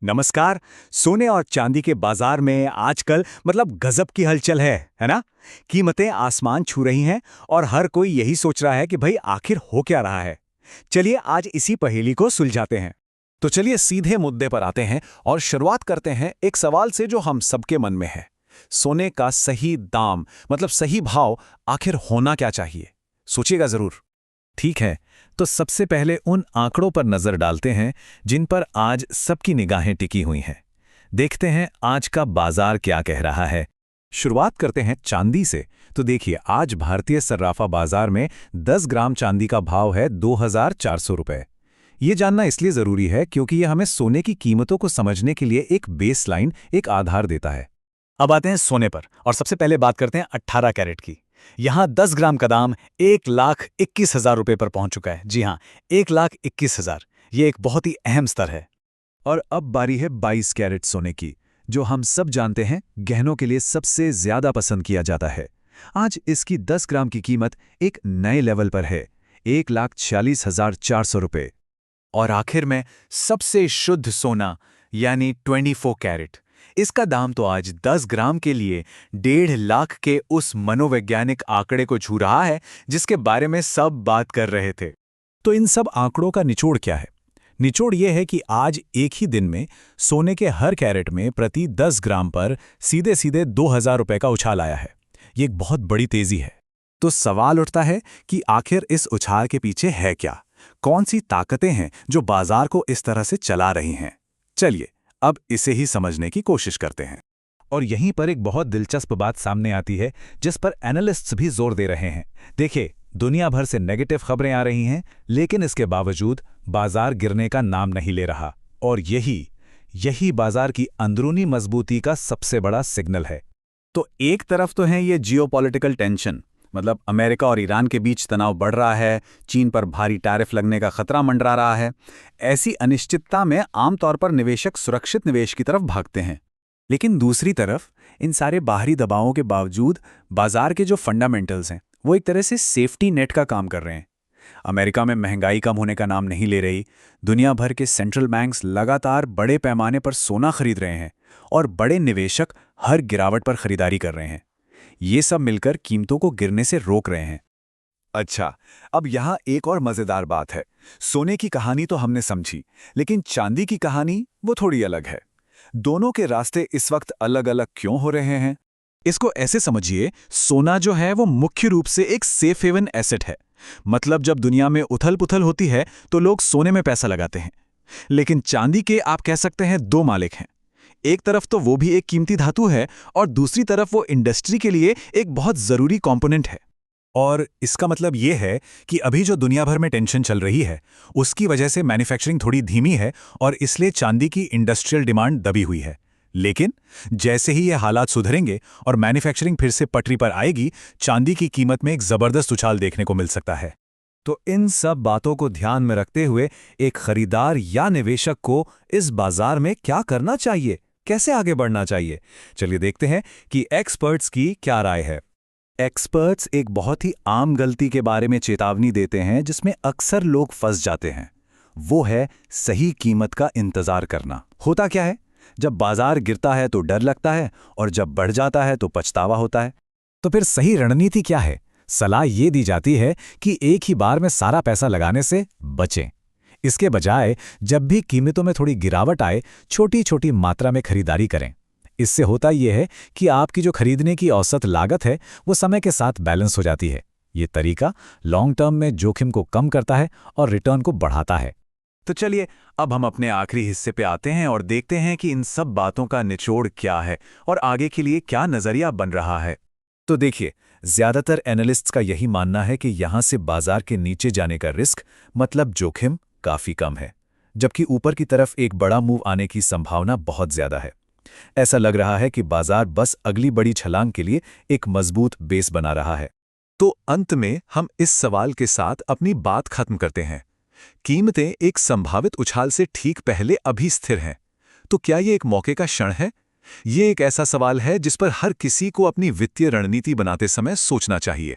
नमस्कार। सोने और चांदी के बाजार में आजकल गजब की हलचल है ना? कीमतें आसमान छू रही हैं और हर कोई यही सोच रहा है कि भाई आखिर हो क्या रहा है। चलिए आज इसी पहेली को सुलझाते हैं। तो चलिए सीधे मुद्दे पर आते हैं और शुरुआत करते हैं एक सवाल से जो हम सबके मन में है। सोने का सही दाम सही भाव आखिर होना क्या चाहिए? सोचिएगा जरूर। ठीक है, तो सबसे पहले उन आंकड़ों पर नजर डालते हैं जिन पर आज सबकी निगाहें टिकी हुई हैं। देखते हैं आज का बाजार क्या कह रहा है। शुरुआत करते हैं चांदी से। तो देखिए, आज भारतीय सर्राफा बाजार में 10 ग्राम चांदी का भाव है 2400 रुपए। ये जानना इसलिए जरूरी है क्योंकि यह हमें सोने की कीमतों को समझने के लिए एक बेसलाइन, एक आधार देता है। अब आते हैं सोने पर और सबसे पहले बात करते हैं 18 कैरेट की। यहाँ 10 ग्राम का दाम 1,21,000 रुपये पर पहुंच चुका है। जी हाँ, 1,21,000। ये एक बहुत ही अहम स्तर है। और अब बारी है 22 कैरेट सोने की, जो हम सब जानते हैं गहनों के लिए सबसे ज्यादा पसंद किया जाता है। आज इसकी 10 ग्राम की कीमत एक नए लेवल पर है, 1,46,400 रुपये। और आखिर में सबसे शुद्ध सोना यानी 24 कैरेट। इसका दाम तो आज 10 ग्राम के लिए 1,50,000 के उस मनोवैज्ञानिक आंकड़े को छू रहा है जिसके बारे में सब बात कर रहे थे। तो इन सब आंकड़ों का निचोड़ क्या है? निचोड़ यह है कि आज एक ही दिन में सोने के हर कैरेट में प्रति 10 ग्राम पर सीधे सीधे 2,000 रुपए का उछाल आया है। ये एक बहुत बड़ी तेजी है। तो सवाल उठता है कि आखिर इस उछाल के पीछे है क्या? कौन सी ताकतें हैं जो बाजार को इस तरह से चला रही हैं? चलिए अब इसे ही समझने की कोशिश करते हैं। और यहीं पर एक बहुत दिलचस्प बात सामने आती है जिस पर एनालिस्ट्स भी जोर दे रहे हैं। देखिए, दुनिया भर से नेगेटिव खबरें आ रही हैं, लेकिन इसके बावजूद बाजार गिरने का नाम नहीं ले रहा। और यही बाजार की अंदरूनी मजबूती का सबसे बड़ा सिग्नल है। तो एक तरफ तो है ये जियोपॉलिटिकल टेंशन, अमेरिका और ईरान के बीच तनाव बढ़ रहा है, चीन पर भारी टैरिफ लगने का खतरा मंडरा रहा है। ऐसी अनिश्चितता में आमतौर पर निवेशक सुरक्षित निवेश की तरफ भागते हैं। लेकिन दूसरी तरफ इन सारे बाहरी दबावों के बावजूद बाजार के जो फंडामेंटल्स हैं वो एक तरह से सेफ्टी नेट का काम कर रहे हैं। अमेरिका में महंगाई कम होने का नाम नहीं ले रही, दुनिया भर के सेंट्रल बैंक्स लगातार बड़े पैमाने पर सोना खरीद रहे हैं और बड़े निवेशक हर गिरावट पर खरीदारी कर रहे हैं। ये सब मिलकर कीमतों को गिरने से रोक रहे हैं। अच्छा, अब यहाँ एक और मजेदार बात है। सोने की कहानी तो हमने समझी, लेकिन चांदी की कहानी वो थोड़ी अलग है। दोनों के रास्ते इस वक्त अलग अलग क्यों हो रहे हैं? इसको ऐसे समझिए, सोना जो है वो मुख्य रूप से एक सेफ हेवन एसेट है। जब दुनिया में उथल पुथल होती है तो लोग सोने में पैसा लगाते हैं। लेकिन चांदी के आप कह सकते हैं दो मालिक हैं। एक तरफ तो वो भी एक कीमती धातु है और दूसरी तरफ वो इंडस्ट्री के लिए एक बहुत जरूरी कंपोनेंट है। और इसका मतलब ये है कि अभी जो दुनिया भर में टेंशन चल रही है उसकी वजह से मैन्युफैक्चरिंग थोड़ी धीमी है और इसलिए चांदी की इंडस्ट्रियल डिमांड दबी हुई है। लेकिन जैसे ही ये हालात सुधरेंगे और मैन्युफैक्चरिंग फिर से पटरी पर आएगी, चांदी की कीमत में एक जबरदस्त उछाल देखने को मिल सकता है। तो इन सब बातों को ध्यान में रखते हुए एक खरीदार या निवेशक को इस बाजार में क्या करना चाहिए, कैसे आगे बढ़ना चाहिए? चलिए देखते हैं कि एक्सपर्ट्स की क्या राय है। एक्सपर्ट्स एक बहुत ही आम गलती के बारे में चेतावनी देते हैं जिसमें अक्सर लोग फंस जाते हैं। वो है सही कीमत का इंतजार करना। होता क्या है, जब बाजार गिरता है तो डर लगता है और जब बढ़ जाता है तो पछतावा होता है। तो फिर सही रणनीति क्या है? सलाह ये दी जाती है कि एक ही बार में सारा पैसा लगाने से बचें। इसके बजाय जब भी कीमतों में थोड़ी गिरावट आए, छोटी छोटी मात्रा में खरीदारी करें। इससे होता यह है कि आपकी जो खरीदने की औसत लागत है वो समय के साथ बैलेंस हो जाती है। ये तरीका लॉन्ग टर्म में जोखिम को कम करता है और रिटर्न को बढ़ाता है। तो चलिए अब हम अपने आखिरी हिस्से पे आते हैं और देखते हैं कि इन सब बातों का निचोड़ क्या है और आगे के लिए क्या नजरिया बन रहा है। तो देखिए, ज्यादातर एनालिस्ट्स का यही मानना है कि यहां से बाजार के नीचे जाने का रिस्क जोखिम काफी कम है, जबकि ऊपर की तरफ एक बड़ा मूव आने की संभावना बहुत ज्यादा है। ऐसा लग रहा है कि बाजार बस अगली बड़ी छलांग के लिए एक मजबूत बेस बना रहा है। तो अंत में हम इस सवाल के साथ अपनी बात खत्म करते हैं। कीमतें एक संभावित उछाल से ठीक पहले अभी स्थिर हैं। तो क्या ये एक मौके का क्षण है? ये एक ऐसा सवाल है जिस पर हर किसी को अपनी वित्तीय रणनीति बनाते समय सोचना चाहिए।